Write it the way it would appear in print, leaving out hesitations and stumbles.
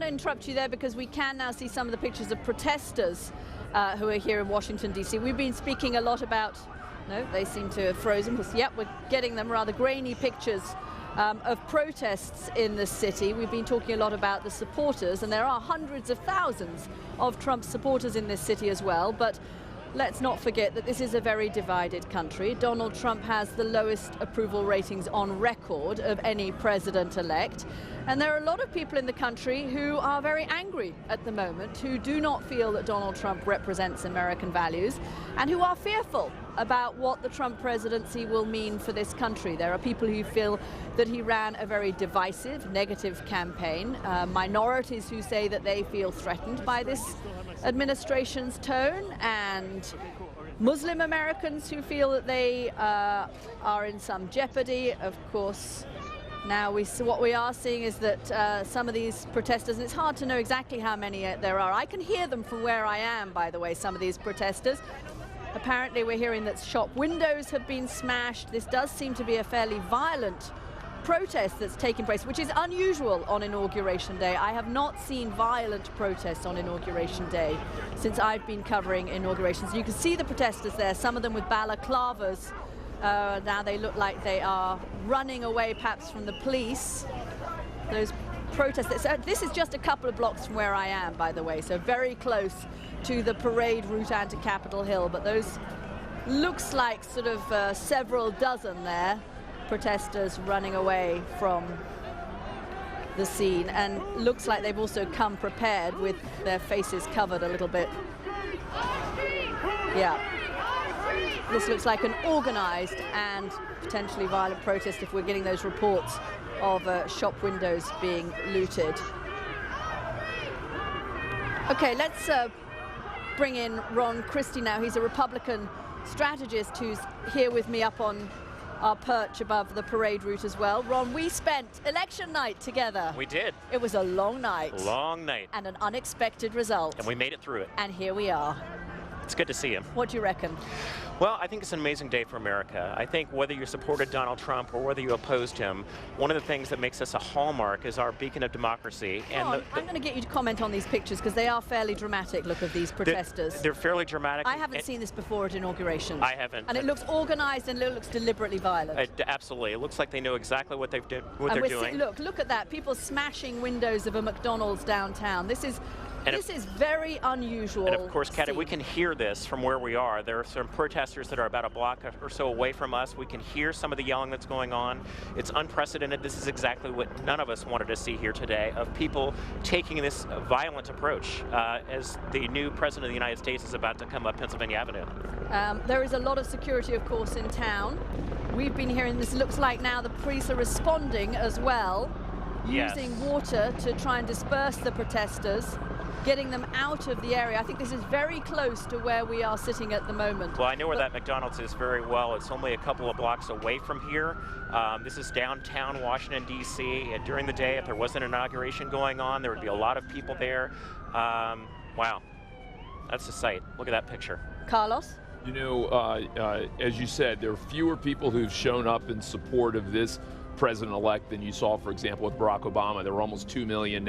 to interrupt you there because we can now see some of the pictures of protesters who are here in Washington, D.C. We've been speaking a lot about, no, they seem to have frozen. Yep, we're getting them rather grainy pictures of protests in the city. We've been talking a lot about the supporters, and there are hundreds of thousands of Trump supporters in this city as well. But let's not forget that this is a very divided country. Donald Trump has the lowest approval ratings on record of any president-elect. And there are a lot of people in the country who are very angry at the moment, who do not feel that Donald Trump represents American values, and who are fearful about what the Trump presidency will mean for this country. There are people who feel that he ran a very divisive, negative campaign, minorities who say that they feel threatened by this administration's tone, and Muslim Americans who feel that they are in some jeopardy. Of course, now what we are seeing is that some of these protesters, and it's hard to know exactly how many there are. I can hear them from where I am, by the way, some of these protesters. Apparently we're hearing that shop windows have been smashed. This does seem to be a fairly violent protest that's taking place, which is unusual on Inauguration Day. I have not seen violent protests on Inauguration Day since I've been covering inaugurations. You can see the protesters there, some of them with balaclavas. Now they look like they are running away perhaps from the police. Those protesters. This is just a couple of blocks from where I am, by the way, so very close to the parade route and to Capitol Hill. But those looks like sort of several dozen there, protesters running away from the scene, and looks like they've also come prepared with their faces covered a little bit. Yeah. This looks like an organized and potentially violent protest if we're getting those reports of shop windows being looted. Okay, let's bring in Ron Christie now. He's a Republican strategist who's here with me up on our perch above the parade route as well. Ron, we spent election night together. We did. It was a long night. Long night. And an unexpected result. And we made it through it. And here we are. It's good to see him. What do you reckon? Well, I think it's an amazing day for America. I think whether you supported Donald Trump or whether you opposed him, one of the things that makes us a hallmark is our beacon of democracy. And I'm going to get you to comment on these pictures because they are fairly dramatic. Look of these protesters. They're fairly dramatic. I haven't seen this before at inaugurations. I haven't. And it looks organized and it looks deliberately violent. Absolutely. It looks like they know exactly what they're doing. Look at that. People smashing windows of a McDonald's downtown. This is very unusual. And of course, Kathy, we can hear this from where we are. There are some protesters that are about a block or so away from us. We can hear some of the yelling that's going on. It's unprecedented. This is exactly what none of us wanted to see here today, of people taking this violent approach as the new president of the United States is about to come up Pennsylvania Avenue. There is a lot of security, of course, in town. We've been hearing this. Looks like now the police are responding as well, using water to try and disperse the protesters, getting them out of the area. I think this is very close to where we are sitting at the moment. Well, I know where that McDonald's is very well. It's only a couple of blocks away from here. This is downtown Washington, D.C. During the day, if there wasn't an inauguration going on, there would be a lot of people there. Wow, that's the sight. Look at that picture. Carlos? You know, as you said, there are fewer people who've shown up in support of this president-elect than you saw, for example, with Barack Obama. There were almost 2 million